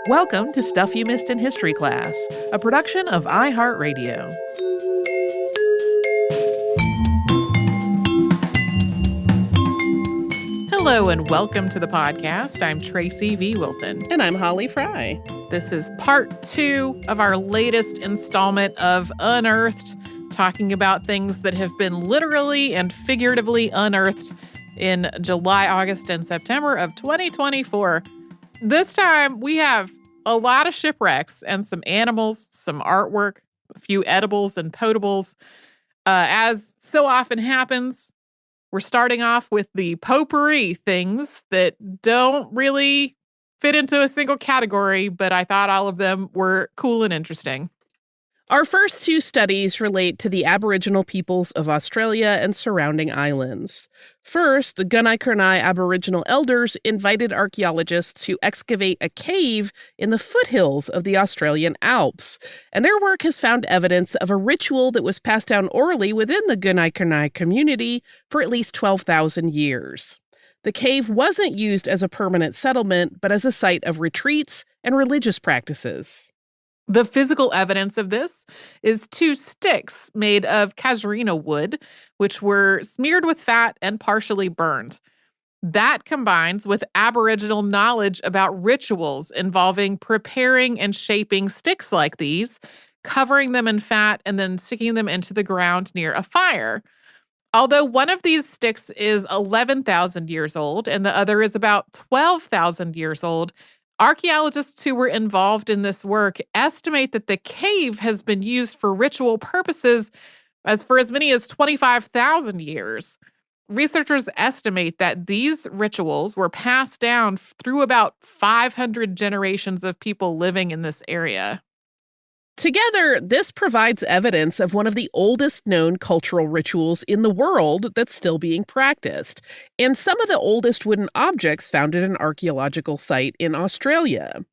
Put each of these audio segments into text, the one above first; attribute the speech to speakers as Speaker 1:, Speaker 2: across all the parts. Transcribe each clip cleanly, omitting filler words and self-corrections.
Speaker 1: Welcome to Stuff You Missed in History Class, a production of iHeartRadio. Hello and welcome to the podcast. I'm Tracy V. Wilson.
Speaker 2: And I'm Holly Fry.
Speaker 1: This is part 2 of our latest installment of Unearthed, talking about things that have been literally and figuratively unearthed in July, August, and September of 2024. This time, we have a lot of shipwrecks and some animals, some artwork, a few edibles and potables. As so often happens, we're starting off with the potpourri things that don't really fit into a single category, but I thought all of them were cool and interesting.
Speaker 2: Our first 2 studies relate to the Aboriginal peoples of Australia and surrounding islands. First, the Gunaikurnai Aboriginal elders invited archaeologists to excavate a cave in the foothills of the Australian Alps, and their work has found evidence of a ritual that was passed down orally within the Gunaikurnai community for at least 12,000 years. The cave wasn't used as a permanent settlement, but as a site of retreats and religious practices.
Speaker 1: The physical evidence of this is 2 sticks made of casuarina wood, which were smeared with fat and partially burned. That combines with Aboriginal knowledge about rituals involving preparing and shaping sticks like these, covering them in fat, and then sticking them into the ground near a fire. Although one of these sticks is 11,000 years old and the other is about 12,000 years old, archaeologists who were involved in this work estimate that the cave has been used for ritual purposes for as many as 25,000 years. Researchers estimate that these rituals were passed down through about 500 generations of people living in this area.
Speaker 2: Together, this provides evidence of one of the oldest known cultural rituals in the world that's still being practiced, and some of the oldest wooden objects found at an archaeological site in Australia.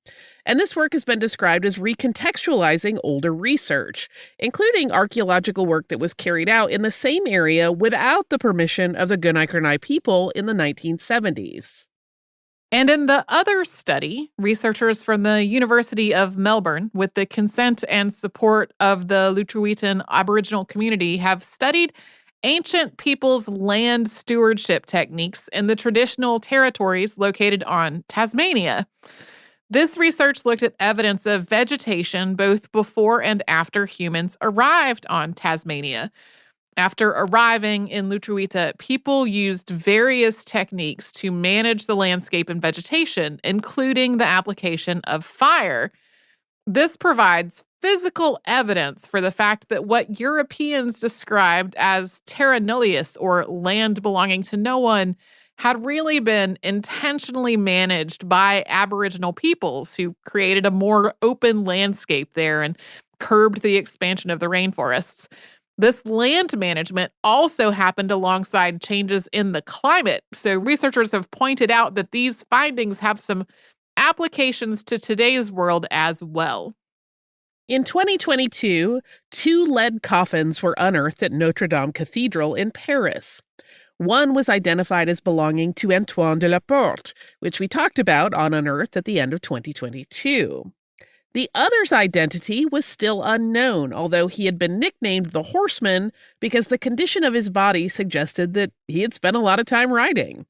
Speaker 2: And this work has been described as recontextualizing older research, including archaeological work that was carried out in the same area without the permission of the Gunaikurnai people in the 1970s.
Speaker 1: And in the other study, researchers from the University of Melbourne, with the consent and support of the Lutruwita Aboriginal community, have studied ancient people's land stewardship techniques in the traditional territories located on Tasmania. This research looked at evidence of vegetation both before and after humans arrived on Tasmania. After arriving in Lutruwita, people used various techniques to manage the landscape and vegetation, including the application of fire. This provides physical evidence for the fact that what Europeans described as terra nullius, or land belonging to no one, had really been intentionally managed by Aboriginal peoples who created a more open landscape there and curbed the expansion of the rainforests. This land management also happened alongside changes in the climate, so researchers have pointed out that these findings have some applications to today's world as well.
Speaker 2: In 2022, 2 lead coffins were unearthed at Notre Dame Cathedral in Paris. One was identified as belonging to Antoine de la Porte, which we talked about on Unearthed at the end of 2022. The other's identity was still unknown, although he had been nicknamed the Horseman because the condition of his body suggested that he had spent a lot of time riding.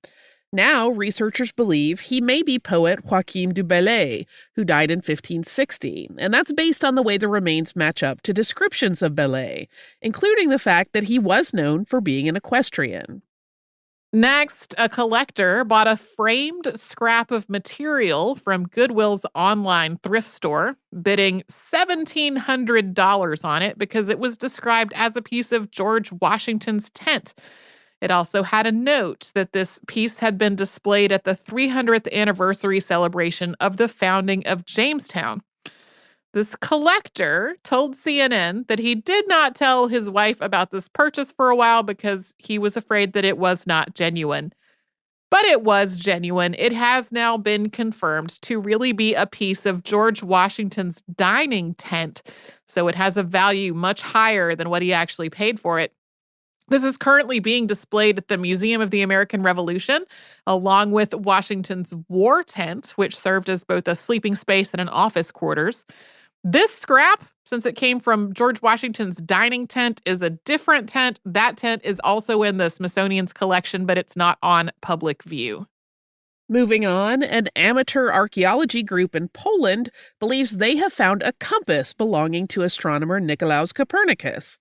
Speaker 2: Now, researchers believe he may be poet Joachim du Bellay, who died in 1560, and that's based on the way the remains match up to descriptions of Bellay, including the fact that he was known for being an equestrian.
Speaker 1: Next, a collector bought a framed scrap of material from Goodwill's online thrift store, bidding $1,700 on it because it was described as a piece of George Washington's tent. It also had a note that this piece had been displayed at the 300th anniversary celebration of the founding of Jamestown. This collector told CNN that he did not tell his wife about this purchase for a while because he was afraid that it was not genuine. But it was genuine. It has now been confirmed to really be a piece of George Washington's dining tent, so it has a value much higher than what he actually paid for it. This is currently being displayed at the Museum of the American Revolution, along with Washington's war tent, which served as both a sleeping space and an office quarters. This scrap, since it came from George Washington's dining tent, is a different tent. That tent is also in the Smithsonian's collection, but it's not on public view.
Speaker 2: Moving on, an amateur archaeology group in Poland believes they have found a compass belonging to astronomer Nicolaus Copernicus.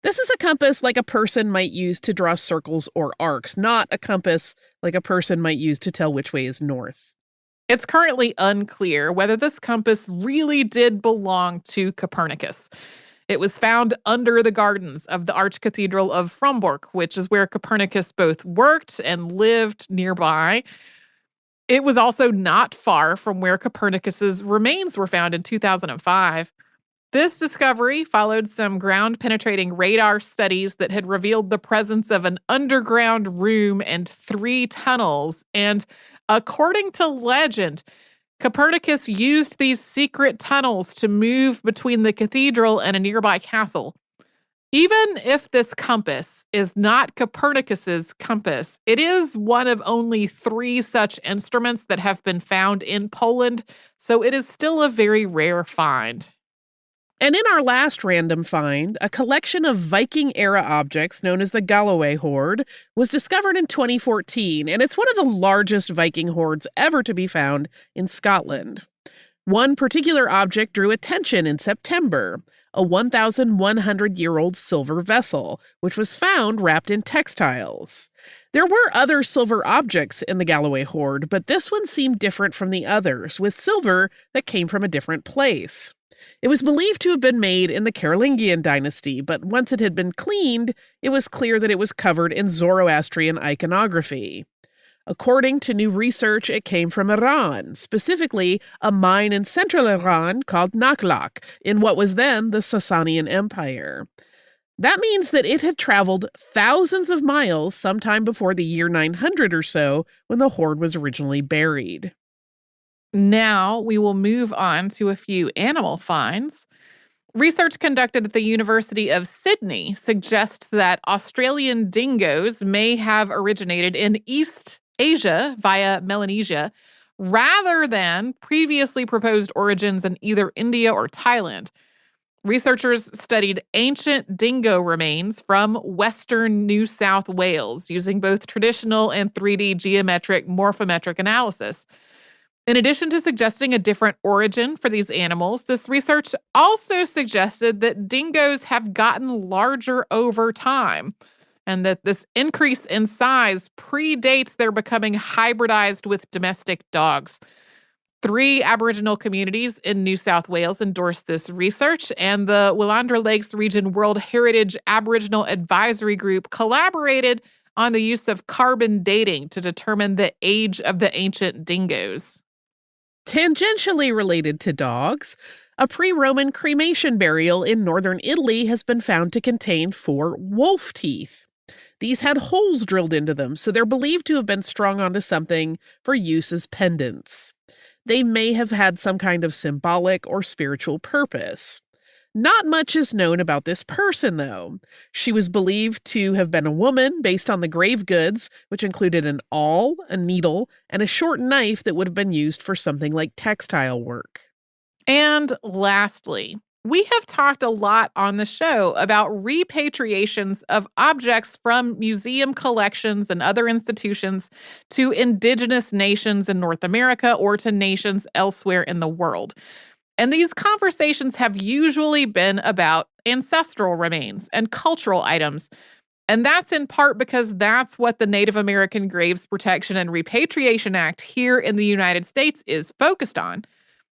Speaker 2: This is a compass like a person might use to draw circles or arcs, not a compass like a person might use to tell which way is north.
Speaker 1: It's currently unclear whether this compass really did belong to Copernicus. It was found under the gardens of the Archcathedral of Frombork, which is where Copernicus both worked and lived nearby. It was also not far from where Copernicus's remains were found in 2005. This discovery followed some ground-penetrating radar studies that had revealed the presence of an underground room and 3 tunnels. And according to legend, Copernicus used these secret tunnels to move between the cathedral and a nearby castle. Even if this compass is not Copernicus's compass, it is one of only 3 such instruments that have been found in Poland, so it is still a very rare find.
Speaker 2: And in our last random find, a collection of Viking-era objects known as the Galloway Hoard was discovered in 2014, and it's one of the largest Viking hoards ever to be found in Scotland. One particular object drew attention in September, a 1,100-year-old silver vessel, which was found wrapped in textiles. There were other silver objects in the Galloway Hoard, but this one seemed different from the others, with silver that came from a different place. It was believed to have been made in the Carolingian dynasty, but once it had been cleaned, it was clear that it was covered in Zoroastrian iconography. According to new research, it came from Iran, specifically a mine in central Iran called Nakhlak, in what was then the Sasanian Empire. That means that it had traveled thousands of miles sometime before the year 900 or so, when the hoard was originally buried.
Speaker 1: Now we will move on to a few animal finds. Research conducted at the University of Sydney suggests that Australian dingoes may have originated in East Asia via Melanesia, rather than previously proposed origins in either India or Thailand. Researchers studied ancient dingo remains from western New South Wales using both traditional and 3D geometric morphometric analysis. In addition to suggesting a different origin for these animals, this research also suggested that dingoes have gotten larger over time, and that this increase in size predates their becoming hybridized with domestic dogs. 3 Aboriginal communities in New South Wales endorsed this research, and the Willandra Lakes Region World Heritage Aboriginal Advisory Group collaborated on the use of carbon dating to determine the age of the ancient dingoes.
Speaker 2: Tangentially related to dogs, a pre-Roman cremation burial in northern Italy has been found to contain 4 wolf teeth. These had holes drilled into them, so they're believed to have been strung onto something for use as pendants. They may have had some kind of symbolic or spiritual purpose. Not much is known about this person, though. She was believed to have been a woman based on the grave goods, which included an awl, a needle, and a short knife that would have been used for something like textile work.
Speaker 1: And lastly, we have talked a lot on the show about repatriations of objects from museum collections and other institutions to indigenous nations in North America or to nations elsewhere in the world. And these conversations have usually been about ancestral remains and cultural items. And that's in part because that's what the Native American Graves Protection and Repatriation Act here in the United States is focused on.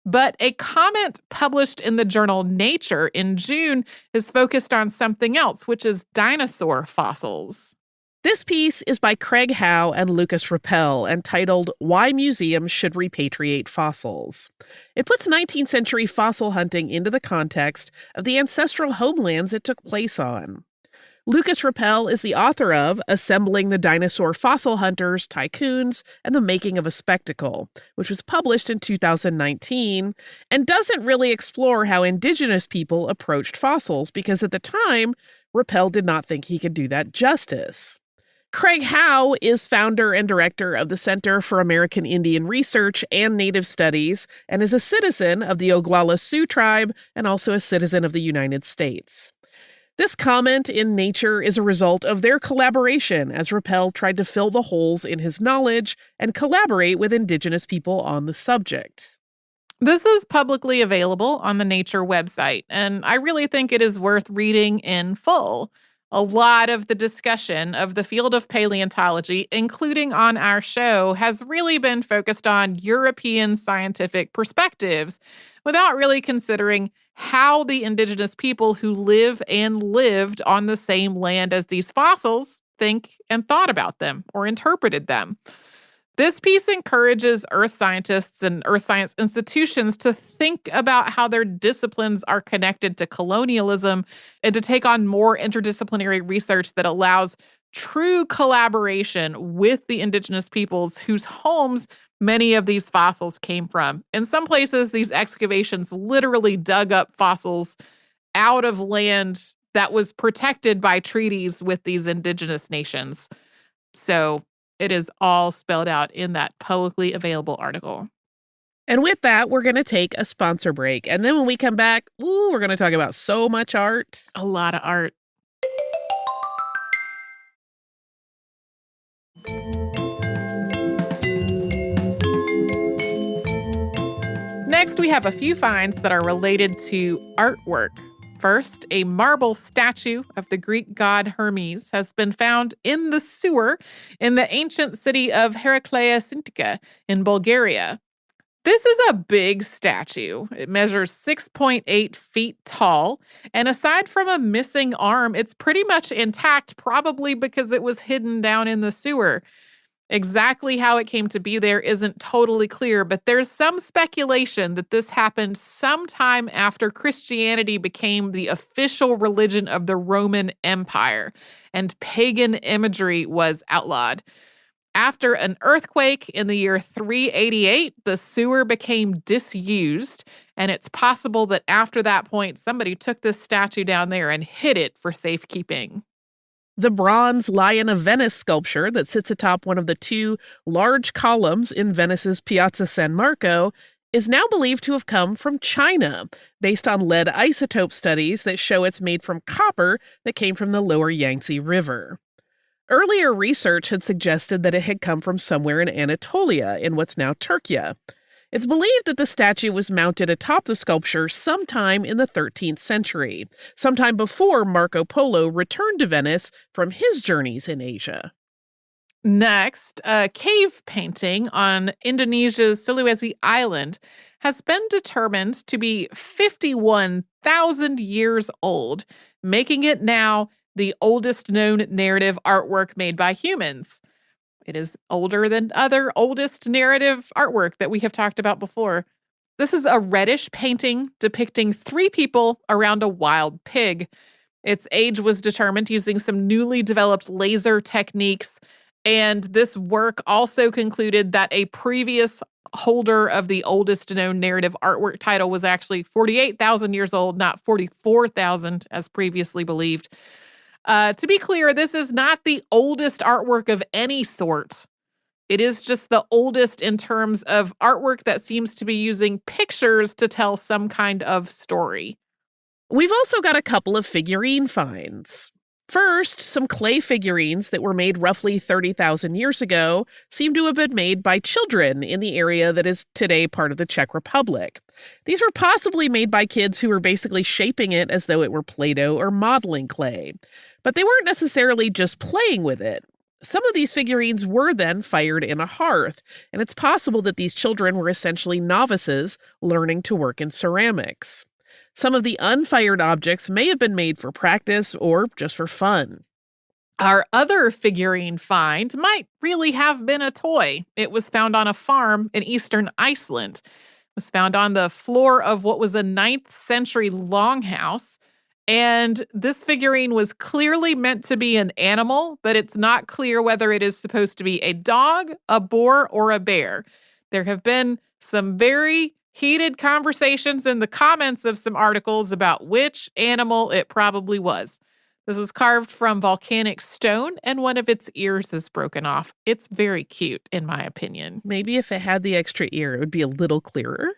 Speaker 1: But a comment published in the journal Nature in June is focused on something else, which is dinosaur fossils.
Speaker 2: This piece is by Craig Howe and Lucas Rappel, entitled Why Museums Should Repatriate Fossils. It puts 19th century fossil hunting into the context of the ancestral homelands it took place on. Lucas Rappel is the author of Assembling the Dinosaur Fossil Hunters, Tycoons, and the Making of a Spectacle, which was published in 2019, and doesn't really explore how indigenous people approached fossils because at the time, Rappel did not think he could do that justice. Craig Howe is founder and director of the Center for American Indian Research and Native Studies and is a citizen of the Oglala Sioux tribe and also a citizen of the United States. This comment in Nature is a result of their collaboration as Rappel tried to fill the holes in his knowledge and collaborate with Indigenous people on the subject.
Speaker 1: This is publicly available on the Nature website, and I really think it is worth reading in full. A lot of the discussion of the field of paleontology, including on our show, has really been focused on European scientific perspectives without really considering how the indigenous people who live and lived on the same land as these fossils think and thought about them or interpreted them. This piece encourages earth scientists and earth science institutions to think about how their disciplines are connected to colonialism and to take on more interdisciplinary research that allows true collaboration with the indigenous peoples whose homes many of these fossils came from. In some places, these excavations literally dug up fossils out of land that was protected by treaties with these indigenous nations. So it is all spelled out in that publicly available article.
Speaker 2: And with that, we're going to take a sponsor break. And then when we come back, we're going to talk about so much art.
Speaker 1: A lot of art. Next, we have a few finds that are related to artwork. First, a marble statue of the Greek god Hermes has been found in the sewer in the ancient city of Heraclea Sintica in Bulgaria. This is a big statue. It measures 6.8 feet tall, and aside from a missing arm, it's pretty much intact, probably because it was hidden down in the sewer. Exactly how it came to be there isn't totally clear, but there's some speculation that this happened sometime after Christianity became the official religion of the Roman Empire, and pagan imagery was outlawed. After an earthquake in the year 388, the sewer became disused, and it's possible that after that point, somebody took this statue down there and hid it for safekeeping.
Speaker 2: The bronze Lion of Venice sculpture that sits atop one of the two large columns in Venice's Piazza San Marco is now believed to have come from China, based on lead isotope studies that show it's made from copper that came from the lower Yangtze River. Earlier research had suggested that it had come from somewhere in Anatolia, in what's now Turkey. It's believed that the statue was mounted atop the sculpture sometime in the 13th century, sometime before Marco Polo returned to Venice from his journeys in Asia.
Speaker 1: Next, a cave painting on Indonesia's Sulawesi Island has been determined to be 51,000 years old, making it now the oldest known narrative artwork made by humans. It is older than other oldest narrative artwork that we have talked about before. This is a reddish painting depicting three people around a wild pig. Its age was determined using some newly developed laser techniques, and this work also concluded that a previous holder of the oldest known narrative artwork title was actually 48,000 years old, not 44,000 as previously believed. To be clear, this is not the oldest artwork of any sort. It is just the oldest in terms of artwork that seems to be using pictures to tell some kind of story.
Speaker 2: We've also got a couple of figurine finds. First, some clay figurines that were made roughly 30,000 years ago seem to have been made by children in the area that is today part of the Czech Republic. These were possibly made by kids who were basically shaping it as though it were Play-Doh or modeling clay. But they weren't necessarily just playing with it. Some of these figurines were then fired in a hearth, and it's possible that these children were essentially novices learning to work in ceramics. Some of the unfired objects may have been made for practice or just for fun.
Speaker 1: Our other figurine find might really have been a toy. It was found on a farm in eastern Iceland. It was found on the floor of what was a 9th century longhouse. And this figurine was clearly meant to be an animal, but it's not clear whether it is supposed to be a dog, a boar, or a bear. There have been some very heated conversations in the comments of some articles about which animal it probably was. This was carved from volcanic stone, and one of its ears is broken off. It's very cute, in my opinion.
Speaker 2: Maybe if it had the extra ear, it would be a little clearer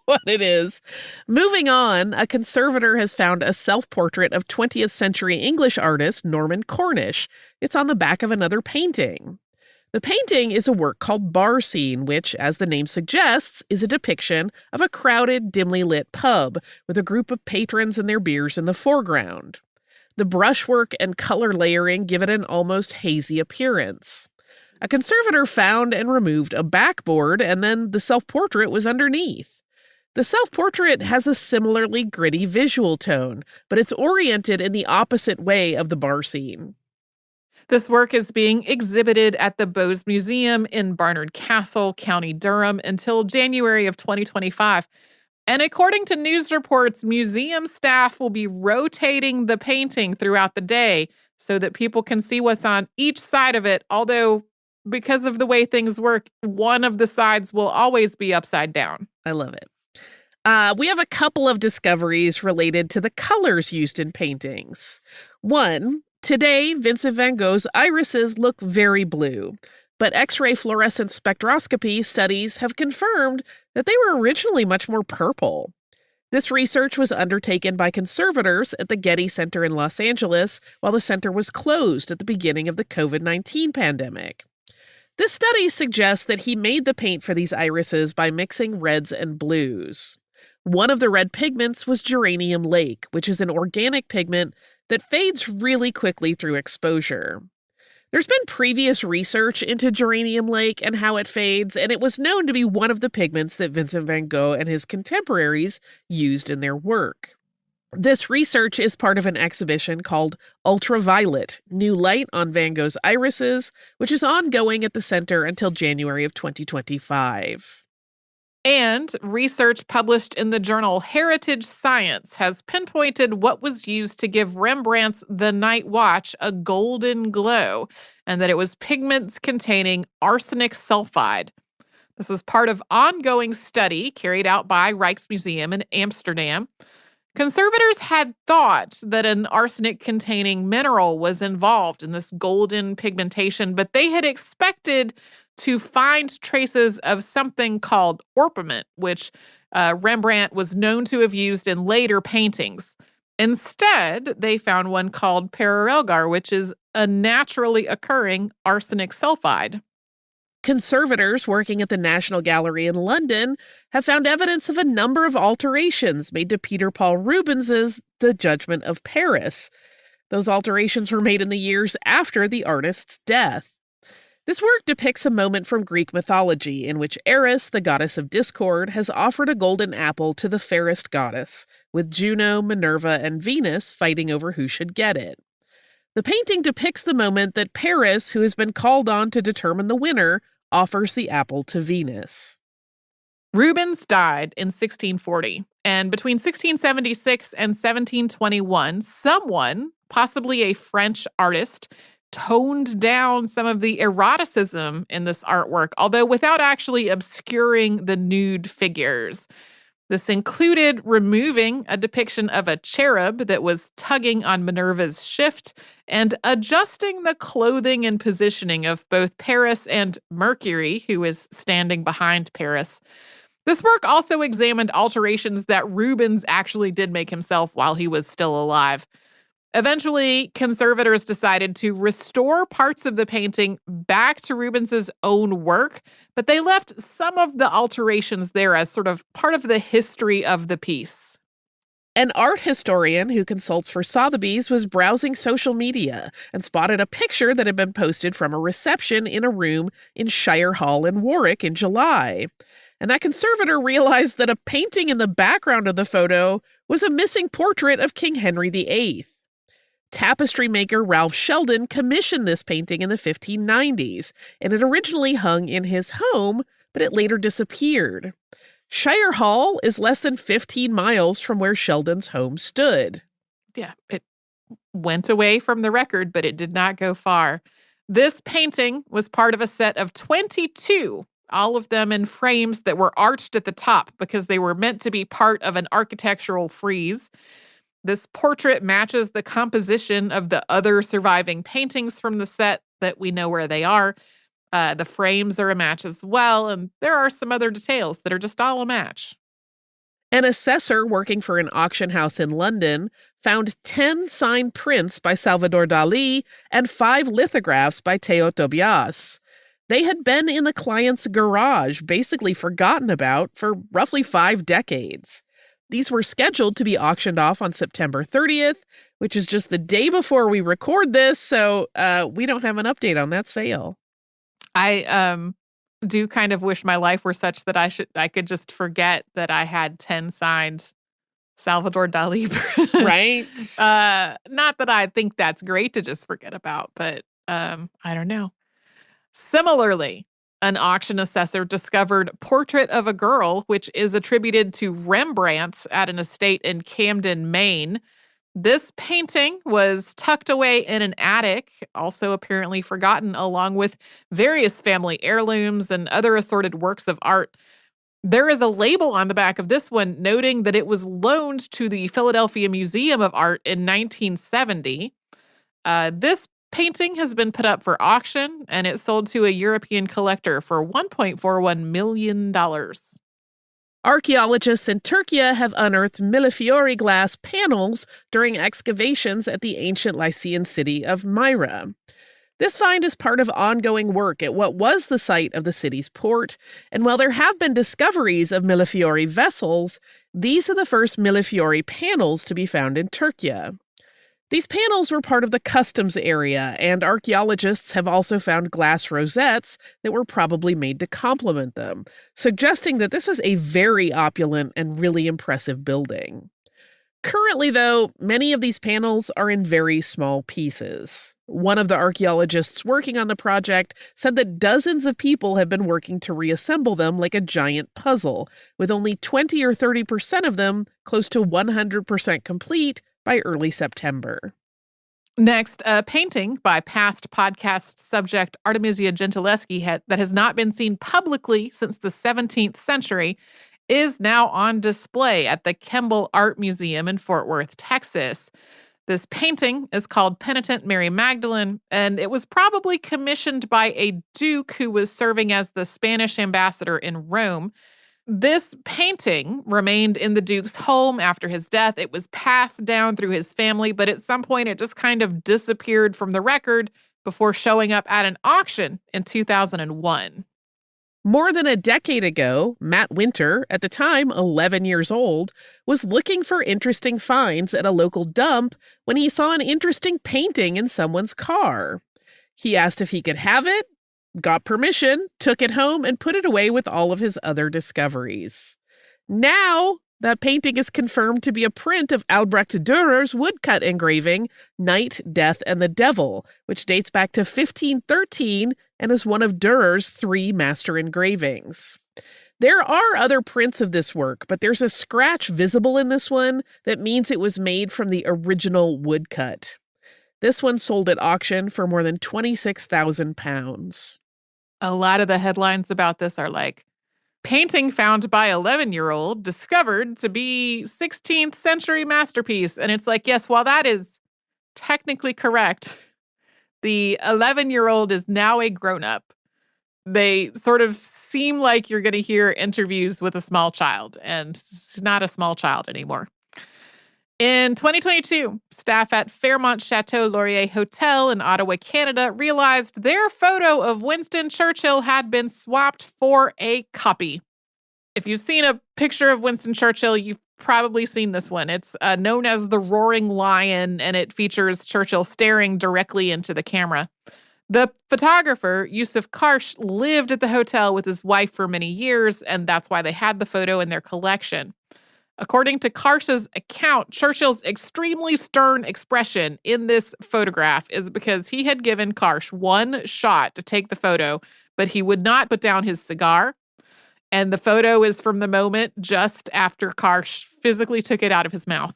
Speaker 2: what it is. Moving on, a conservator has found a self-portrait of 20th century English artist Norman Cornish. It's on the back of another painting. The painting is a work called Bar Scene, which, as the name suggests, is a depiction of a crowded, dimly lit pub with a group of patrons and their beers in the foreground. The brushwork and color layering give it an almost hazy appearance. A conservator found and removed a backboard, and then the self-portrait was underneath. The self-portrait has a similarly gritty visual tone, but it's oriented in the opposite way of the bar scene.
Speaker 1: This work is being exhibited at the Bowes Museum in Barnard Castle, County Durham, until January of 2025. And according to news reports, museum staff will be rotating the painting throughout the day so that people can see what's on each side of it, although because of the way things work, one of the sides will always be upside down.
Speaker 2: I love it. We have a couple of discoveries related to the colors used in paintings. One, today, Vincent van Gogh's irises look very blue, but X-ray fluorescent spectroscopy studies have confirmed that they were originally much more purple. This research was undertaken by conservators at the Getty Center in Los Angeles while the center was closed at the beginning of the COVID-19 pandemic. This study suggests that he made the paint for these irises by mixing reds and blues. One of the red pigments was geranium lake, which is an organic pigment that fades really quickly through exposure. There's been previous research into geranium lake and how it fades, and it was known to be one of the pigments that Vincent van Gogh and his contemporaries used in their work. This research is part of an exhibition called Ultraviolet, New Light on Van Gogh's Irises, which is ongoing at the center until January of 2025.
Speaker 1: And research published in the journal Heritage Science has pinpointed what was used to give Rembrandt's The Night Watch a golden glow, and that it was pigments containing arsenic sulfide. This was part of ongoing study carried out by Rijksmuseum in Amsterdam. Conservators had thought that an arsenic-containing mineral was involved in this golden pigmentation, but they had expected to find traces of something called orpiment, which Rembrandt was known to have used in later paintings. Instead, they found one called pararelgar, which is a naturally occurring arsenic sulfide.
Speaker 2: Conservators working at the National Gallery in London have found evidence of a number of alterations made to Peter Paul Rubens's The Judgment of Paris. Those alterations were made in the years after the artist's death. This work depicts a moment from Greek mythology in which Eris, the goddess of discord, has offered a golden apple to the fairest goddess, with Juno, Minerva, and Venus fighting over who should get it. The painting depicts the moment that Paris, who has been called on to determine the winner, offers the apple to Venus.
Speaker 1: Rubens died in 1640, and between 1676 and 1721, someone, possibly a French artist, toned down some of the eroticism in this artwork, although without actually obscuring the nude figures. This included removing a depiction of a cherub that was tugging on Minerva's shift and adjusting the clothing and positioning of both Paris and Mercury, who is standing behind Paris. This work also examined alterations that Rubens actually did make himself while he was still alive. Eventually, conservators decided to restore parts of the painting back to Rubens's own work, but they left some of the alterations there as sort of part of the history of the piece.
Speaker 2: An art historian who consults for Sotheby's was browsing social media and spotted a picture that had been posted from a reception in a room in Shire Hall in Warwick in July. And that conservator realized that a painting in the background of the photo was a missing portrait of King Henry VIII. Tapestry maker Ralph Sheldon commissioned this painting in the 1590s, and it originally hung in his home, but it later disappeared. Shire Hall is less than 15 miles from where Sheldon's home stood.
Speaker 1: Yeah, it went away from the record, but it did not go far. This painting was part of a set of 22, all of them in frames that were arched at the top because they were meant to be part of an architectural frieze. This portrait matches the composition of the other surviving paintings from the set that we know where they are. The frames are a match as well, and there are some other details that are just all a match.
Speaker 2: An assessor working for an auction house in London found 10 signed prints by Salvador Dali and 5 lithographs by Theo Tobias. They had been in the client's garage, basically forgotten about, for roughly 5 decades. These were scheduled to be auctioned off on September 30th, which is just the day before we record this, so we don't have an update on that sale.
Speaker 1: I do kind of wish my life were such that I could just forget that I had 10 signed Salvador Dali.
Speaker 2: Right?
Speaker 1: Not that I think that's great to just forget about, but I don't know. Similarly, an auction assessor discovered Portrait of a Girl, which is attributed to Rembrandt at an estate in Camden, Maine. This painting was tucked away in an attic, also apparently forgotten, along with various family heirlooms and other assorted works of art. There is a label on the back of this one noting that it was loaned to the Philadelphia Museum of Art in 1970. This painting has been put up for auction, and it sold to a European collector for $1.41 million.
Speaker 2: Archaeologists in Turkey have unearthed millefiori glass panels during excavations at the ancient Lycian city of Myra. This find is part of ongoing work at what was the site of the city's port, and while there have been discoveries of millefiori vessels, these are the first millefiori panels to be found in Turkey. These panels were part of the customs area, and archaeologists have also found glass rosettes that were probably made to complement them, suggesting that this was a very opulent and really impressive building. Currently, though, many of these panels are in very small pieces. One of the archaeologists working on the project said that dozens of people have been working to reassemble them like a giant puzzle, with only 20 or 30% of them close to 100% complete by early September.
Speaker 1: Next, a painting by past podcast subject Artemisia Gentileschi that has not been seen publicly since the 17th century is now on display at the Kemble Art Museum in Fort Worth, Texas. This painting is called Penitent Mary Magdalene, and it was probably commissioned by a duke who was serving as the Spanish ambassador in Rome. This painting remained in the Duke's home after his death. It was passed down through his family, but at some point it just kind of disappeared from the record before showing up at an auction in 2001.
Speaker 2: More than a decade ago, Matt Winter, at the time 11 years old, was looking for interesting finds at a local dump when he saw an interesting painting in someone's car. He asked if he could have it, got permission, took it home, and put it away with all of his other discoveries. Now, that painting is confirmed to be a print of Albrecht Dürer's woodcut engraving, Night, Death, and the Devil, which dates back to 1513 and is one of Dürer's 3 master engravings. There are other prints of this work, but there's a scratch visible in this one that means it was made from the original woodcut. This one sold at auction for more than £26,000.
Speaker 1: A lot of the headlines about this are like, painting found by 11-year-old discovered to be 16th century masterpiece. And it's like, yes, while that is technically correct, the 11-year-old is now a grown-up. They sort of seem like you're going to hear interviews with a small child, and it's not a small child anymore. In 2022, staff at Fairmont Chateau Laurier Hotel in Ottawa, Canada, realized their photo of Winston Churchill had been swapped for a copy. If you've seen a picture of Winston Churchill, you've probably seen this one. It's known as the Roaring Lion, and it features Churchill staring directly into the camera. The photographer, Yusuf Karsh, lived at the hotel with his wife for many years, and that's why they had the photo in their collection. According to Karsh's account, Churchill's extremely stern expression in this photograph is because he had given Karsh one shot to take the photo, but he would not put down his cigar. And the photo is from the moment just after Karsh physically took it out of his mouth.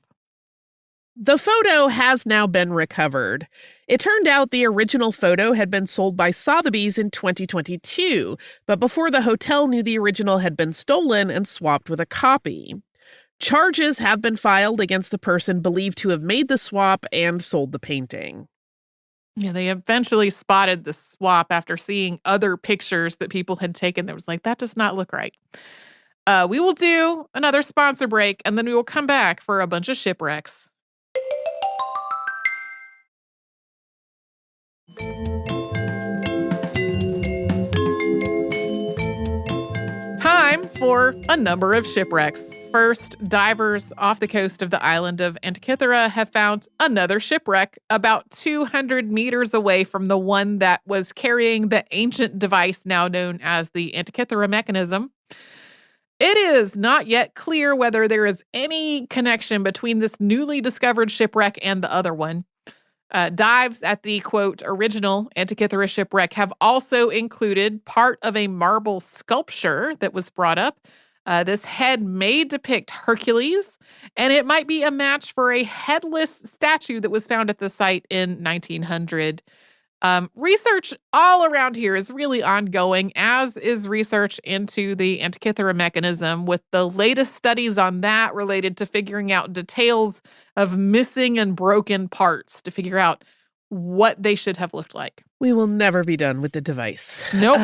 Speaker 2: The photo has now been recovered. It turned out the original photo had been sold by Sotheby's in 2022, but before the hotel knew the original had been stolen and swapped with a copy. Charges have been filed against the person believed to have made the swap and sold the painting.
Speaker 1: Yeah, they eventually spotted the swap after seeing other pictures that people had taken that was like, that does not look right. We will do another sponsor break, and then we will come back for a bunch of shipwrecks. Time for a number of shipwrecks. First, divers off the coast of the island of Antikythera have found another shipwreck about 200 meters away from the one that was carrying the ancient device now known as the Antikythera mechanism. It is not yet clear whether there is any connection between this newly discovered shipwreck and the other one. Dives at the, quote, original Antikythera shipwreck have also included part of a marble sculpture that was brought up. This head may depict Hercules, and it might be a match for a headless statue that was found at the site in 1900. Research all around here is really ongoing, as is research into the Antikythera mechanism, with the latest studies on that related to figuring out details of missing and broken parts to figure out what they should have looked like.
Speaker 2: We will never be done with the device.
Speaker 1: Nope.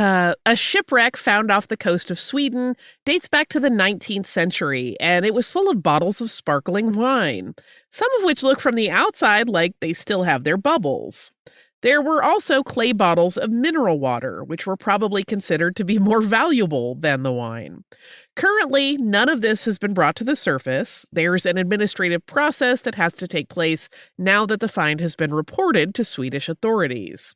Speaker 2: A shipwreck found off the coast of Sweden dates back to the 19th century, and it was full of bottles of sparkling wine, some of which look from the outside like they still have their bubbles. There were also clay bottles of mineral water, which were probably considered to be more valuable than the wine. Currently, none of this has been brought to the surface. There's an administrative process that has to take place now that the find has been reported to Swedish authorities.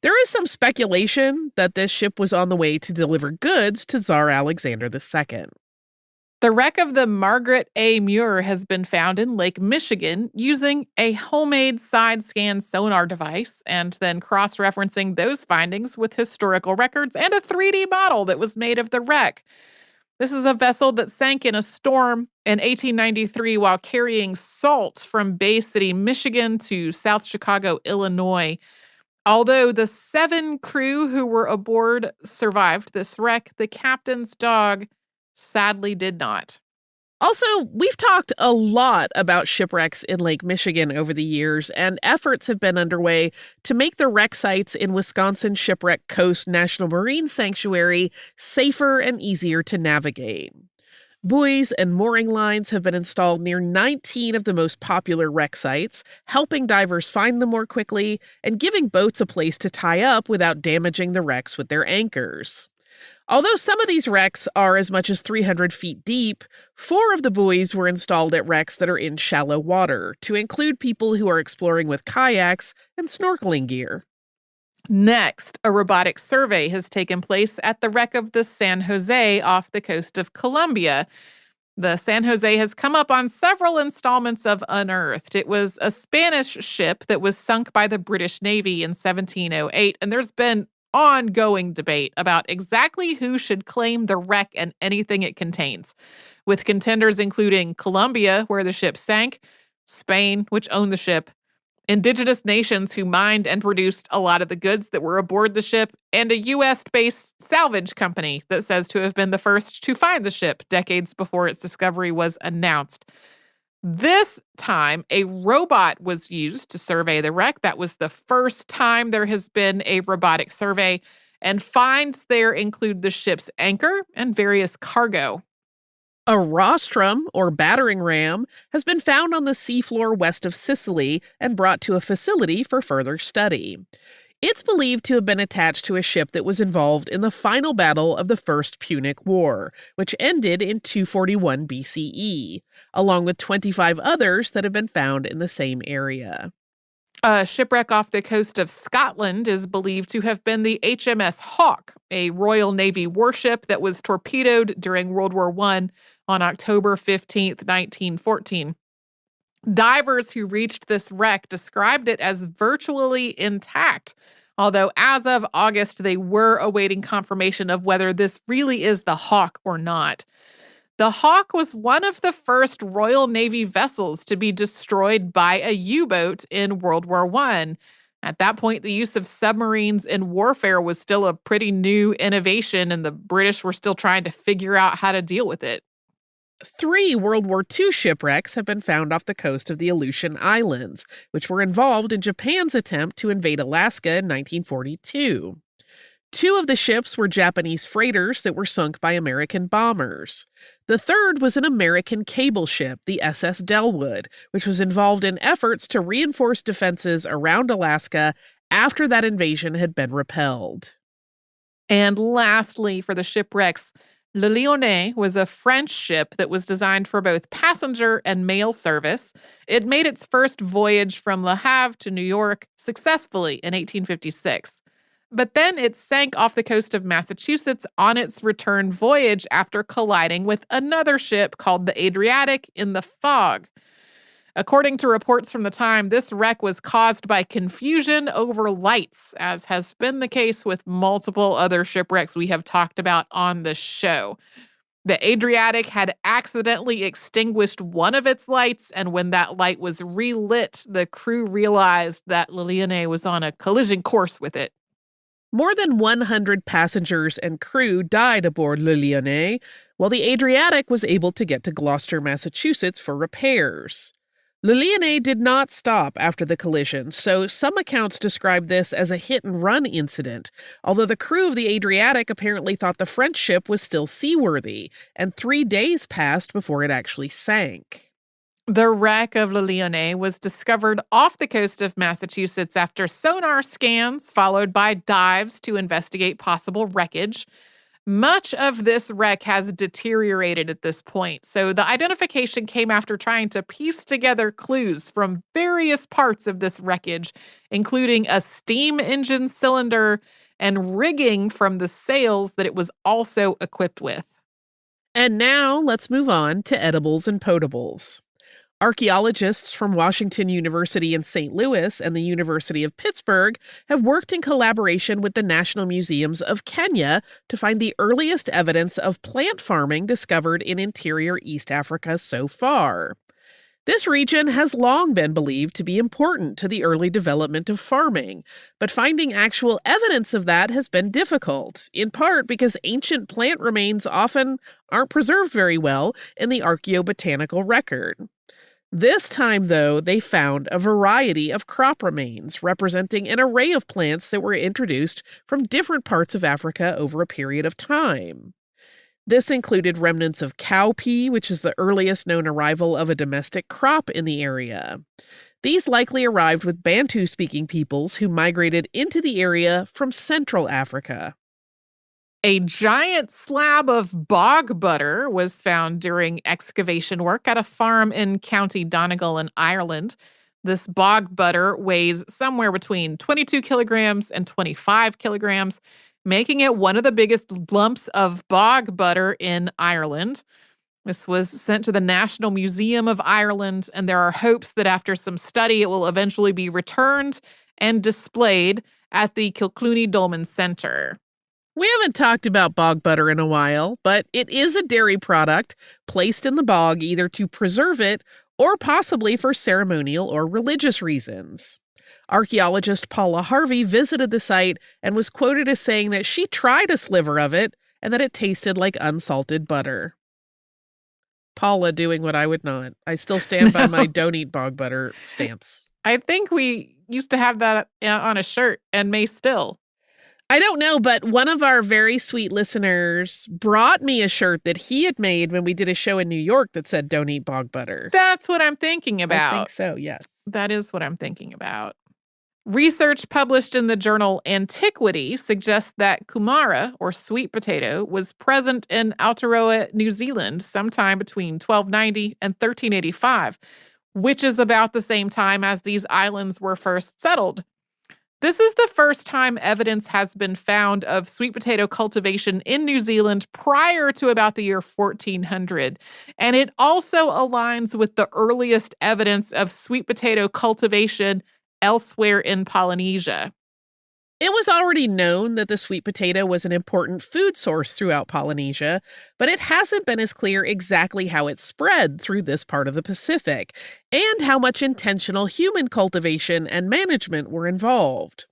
Speaker 2: There is some speculation that this ship was on the way to deliver goods to Tsar Alexander II.
Speaker 1: The wreck of the Margaret A. Muir has been found in Lake Michigan using a homemade side scan sonar device and then cross-referencing those findings with historical records and a 3D model that was made of the wreck. This is a vessel that sank in a storm in 1893 while carrying salt from Bay City, Michigan to South Chicago, Illinois. Although the 7 crew who were aboard survived this wreck, the captain's dog sadly did not.
Speaker 2: Also, we've talked a lot about shipwrecks in Lake Michigan over the years, and efforts have been underway to make the wreck sites in Wisconsin Shipwreck Coast National Marine Sanctuary safer and easier to navigate. Buoys and mooring lines have been installed near 19 of the most popular wreck sites, helping divers find them more quickly and giving boats a place to tie up without damaging the wrecks with their anchors. Although some of these wrecks are as much as 300 feet deep, 4 of the buoys were installed at wrecks that are in shallow water to include people who are exploring with kayaks and snorkeling gear.
Speaker 1: Next, a robotic survey has taken place at the wreck of the San Jose off the coast of Colombia. The San Jose has come up on several installments of Unearthed. It was a Spanish ship that was sunk by the British Navy in 1708, and there's been ongoing debate about exactly who should claim the wreck and anything it contains, with contenders including Colombia, where the ship sank, Spain, which owned the ship, indigenous nations who mined and produced a lot of the goods that were aboard the ship, and a U.S.-based salvage company that says to have been the first to find the ship decades before its discovery was announced. This time, a robot was used to survey the wreck. That was the first time there has been a robotic survey, and finds there include the ship's anchor and various cargo.
Speaker 2: A rostrum, or battering ram, has been found on the seafloor west of Sicily and brought to a facility for further study. It's believed to have been attached to a ship that was involved in the final battle of the First Punic War, which ended in 241 BCE, along with 25 others that have been found in the same area.
Speaker 1: A shipwreck off the coast of Scotland is believed to have been the HMS Hawke, a Royal Navy warship that was torpedoed during World War I on October 15th, 1914. Divers who reached this wreck described it as virtually intact, although as of August, they were awaiting confirmation of whether this really is the Hawke or not. The Hawke was one of the first Royal Navy vessels to be destroyed by a U-boat in World War I. At that point, the use of submarines in warfare was still a pretty new innovation, and the British were still trying to figure out how to deal with it.
Speaker 2: 3 World War II shipwrecks have been found off the coast of the Aleutian Islands, which were involved in Japan's attempt to invade Alaska in 1942. 2 of the ships were Japanese freighters that were sunk by American bombers. The third was an American cable ship, the SS Delwood, which was involved in efforts to reinforce defenses around Alaska after that invasion had been repelled.
Speaker 1: And lastly, for the shipwrecks, Le Lyonnais was a French ship that was designed for both passenger and mail service. It made its first voyage from Le Havre to New York successfully in 1856. But then it sank off the coast of Massachusetts on its return voyage after colliding with another ship called the Adriatic in the fog. According to reports from the time, this wreck was caused by confusion over lights, as has been the case with multiple other shipwrecks we have talked about on the show. The Adriatic had accidentally extinguished one of its lights, and when that light was relit, the crew realized that Le Lyonnais was on a collision course with it.
Speaker 2: More than 100 passengers and crew died aboard Le Lyonnais, while the Adriatic was able to get to Gloucester, Massachusetts for repairs. Le Lyonnais did not stop after the collision, so some accounts describe this as a hit-and-run incident, although the crew of the Adriatic apparently thought the French ship was still seaworthy, and 3 days passed before it actually sank.
Speaker 1: The wreck of Le Lyonnais was discovered off the coast of Massachusetts after sonar scans, followed by dives to investigate possible wreckage. Much of this wreck has deteriorated at this point, so the identification came after trying to piece together clues from various parts of this wreckage, including a steam engine cylinder and rigging from the sails that it was also equipped with.
Speaker 2: And now let's move on to edibles and potables. Archaeologists from Washington University in St. Louis and the University of Pittsburgh have worked in collaboration with the National Museums of Kenya to find the earliest evidence of plant farming discovered in interior East Africa so far. This region has long been believed to be important to the early development of farming, but finding actual evidence of that has been difficult, in part because ancient plant remains often aren't preserved very well in the archaeobotanical record. This time, though, they found a variety of crop remains representing an array of plants that were introduced from different parts of Africa over a period of time. This included remnants of cowpea, which is the earliest known arrival of a domestic crop in the area. These likely arrived with Bantu-speaking peoples who migrated into the area from Central Africa.
Speaker 1: A giant slab of bog butter was found during excavation work at a farm in County Donegal in Ireland. This bog butter weighs somewhere between 22 kilograms and 25 kilograms, making it one of the biggest lumps of bog butter in Ireland. This was sent to the National Museum of Ireland, and there are hopes that after some study, it will eventually be returned and displayed at the Kilclooney Dolmen Center.
Speaker 2: We haven't talked about bog butter in a while, but it is a dairy product placed in the bog either to preserve it or possibly for ceremonial or religious reasons. Archaeologist Paula Harvey visited the site and was quoted as saying that she tried a sliver of it and that it tasted like unsalted butter. Paula doing what I would not. I still stand by my don't eat bog butter stance.
Speaker 1: I think we used to have that on a shirt and may still.
Speaker 2: I don't know, but one of our very sweet listeners brought me a shirt that he had made when we did a show in New York that said, "Don't eat bog butter."
Speaker 1: That's what I'm thinking about.
Speaker 2: I think so, yes.
Speaker 1: That is what I'm thinking about. Research published in the journal Antiquity suggests that kumara, or sweet potato, was present in Aotearoa, New Zealand, sometime between 1290 and 1385, which is about the same time as these islands were first settled. This is the first time evidence has been found of sweet potato cultivation in New Zealand prior to about the year 1400. And it also aligns with the earliest evidence of sweet potato cultivation elsewhere in Polynesia.
Speaker 2: It was already known that the sweet potato was an important food source throughout Polynesia, but it hasn't been as clear exactly how it spread through this part of the Pacific, and how much intentional human cultivation and management were involved.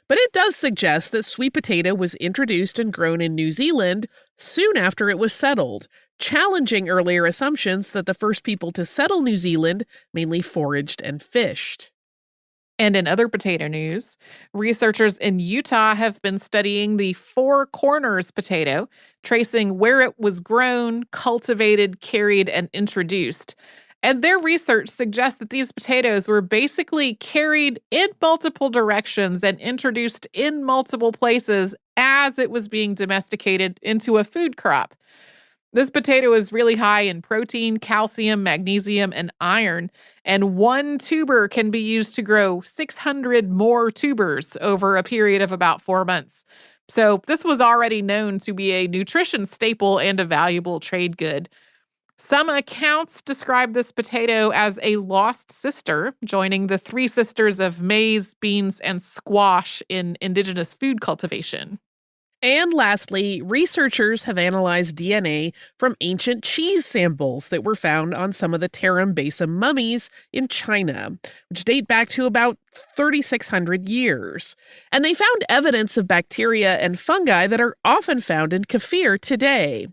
Speaker 2: But it does suggest that sweet potato was introduced and grown in New Zealand soon after it was settled, challenging earlier assumptions that the first people to settle New Zealand mainly foraged and fished.
Speaker 1: And in other potato news, researchers in Utah have been studying the Four Corners potato, tracing where it was grown, cultivated, carried, and introduced. And their research suggests that these potatoes were basically carried in multiple directions and introduced in multiple places as it was being domesticated into a food crop. This potato is really high in protein, calcium, magnesium, and iron, and one tuber can be used to grow 600 more tubers over a period of about 4 months. So this was already known to be a nutrition staple and a valuable trade good. Some accounts describe this potato as a lost sister, joining the three sisters of maize, beans, and squash in indigenous food cultivation.
Speaker 2: And lastly, researchers have analyzed DNA from ancient cheese samples that were found on some of the Tarim Basin mummies in China, which date back to about 3,600 years. And they found evidence of bacteria and fungi that are often found in kefir today.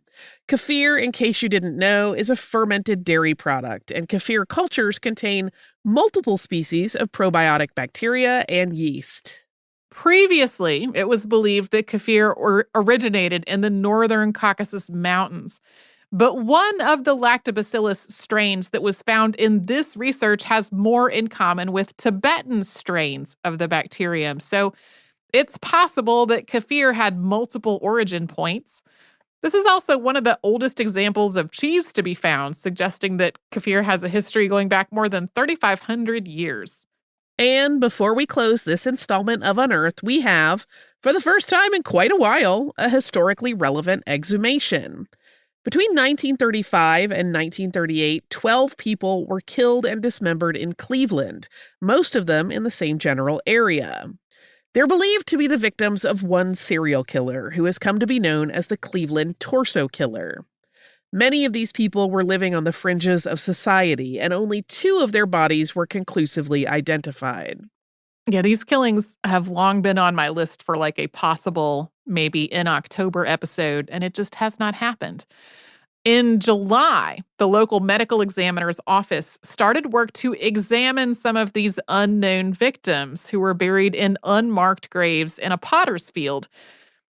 Speaker 2: Kefir, in case you didn't know, is a fermented dairy product, and kefir cultures contain multiple species of probiotic bacteria and yeast.
Speaker 1: Previously, it was believed that kefir originated in the northern Caucasus Mountains. But one of the lactobacillus strains that was found in this research has more in common with Tibetan strains of the bacterium. So it's possible that kefir had multiple origin points. This is also one of the oldest examples of cheese to be found, suggesting that kefir has a history going back more than 3,500 years.
Speaker 2: And before we close this installment of Unearthed, we have, for the first time in quite a while, a historically relevant exhumation. Between 1935 and 1938, 12 people were killed and dismembered in Cleveland, most of them in the same general area. They're believed to be the victims of one serial killer who has come to be known as the Cleveland Torso Killer. Many of these people were living on the fringes of society, and only 2 of their bodies were conclusively identified.
Speaker 1: Yeah, these killings have long been on my list for like a possible, maybe in October episode, and it just has not happened. In July, the local medical examiner's office started work to examine some of these unknown victims who were buried in unmarked graves in a potter's field.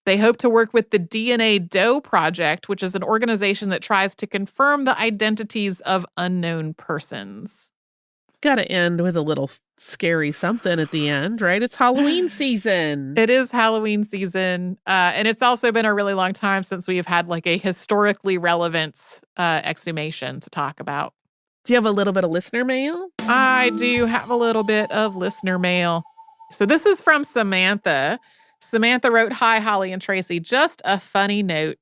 Speaker 1: They hope to work with the DNA Doe Project, which is an organization that tries to confirm the identities of unknown persons.
Speaker 2: Gotta end with a little scary something at the end, right? It's Halloween season.
Speaker 1: It is Halloween season, and it's also been a really long time since we've had like a historically relevant exhumation to talk about.
Speaker 2: Do you have a little bit of listener mail?
Speaker 1: I do have a little bit of listener mail. So this is from Samantha. Samantha wrote, "Hi, Holly and Tracy. Just a funny note.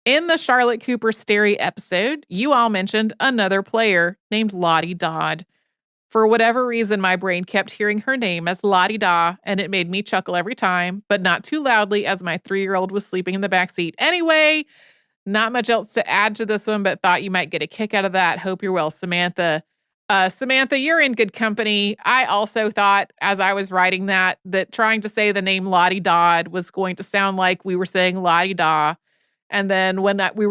Speaker 1: In the Charlotte Cooper Sterry episode, you all mentioned another player named Lottie Dodd. For whatever reason, my brain kept hearing her name as Lottie Da, and it made me chuckle every time, but not too loudly as my 3-year-old was sleeping in the backseat. Anyway, not much else to add to this one, but thought you might get a kick out of that. Hope you're well, Samantha." Samantha, you're in good company. I also thought, as I was writing that trying to say the name Lottie Dodd was going to sound like we were saying Lottie Da. And then when we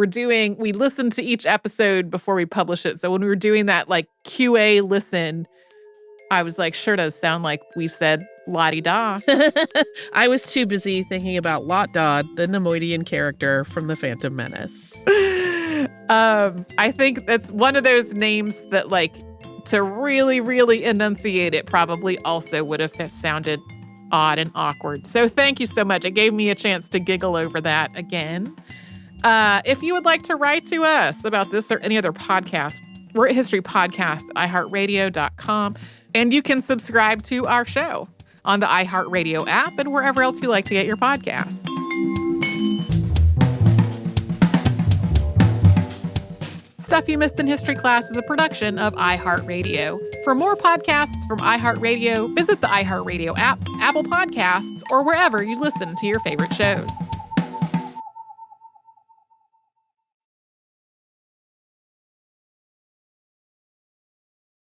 Speaker 1: listened to each episode before we publish it. So when we were doing that like QA listen, I was like, sure does sound like we said Lottie Da.
Speaker 2: I was too busy thinking about Lot Dodd, the Nemoidian character from The Phantom Menace.
Speaker 1: I think that's one of those names that like, to really, really enunciate it probably also would have sounded odd and awkward. So thank you so much. It gave me a chance to giggle over that again. If you would like to write to us about this or any other podcast, we're at History Podcast, iHeartRadio.com. And you can subscribe to our show on the iHeartRadio app and wherever else you like to get your podcasts. Stuff You Missed in History Class is a production of iHeartRadio. For more podcasts from iHeartRadio, visit the iHeartRadio app, Apple Podcasts, or wherever you listen to your favorite shows.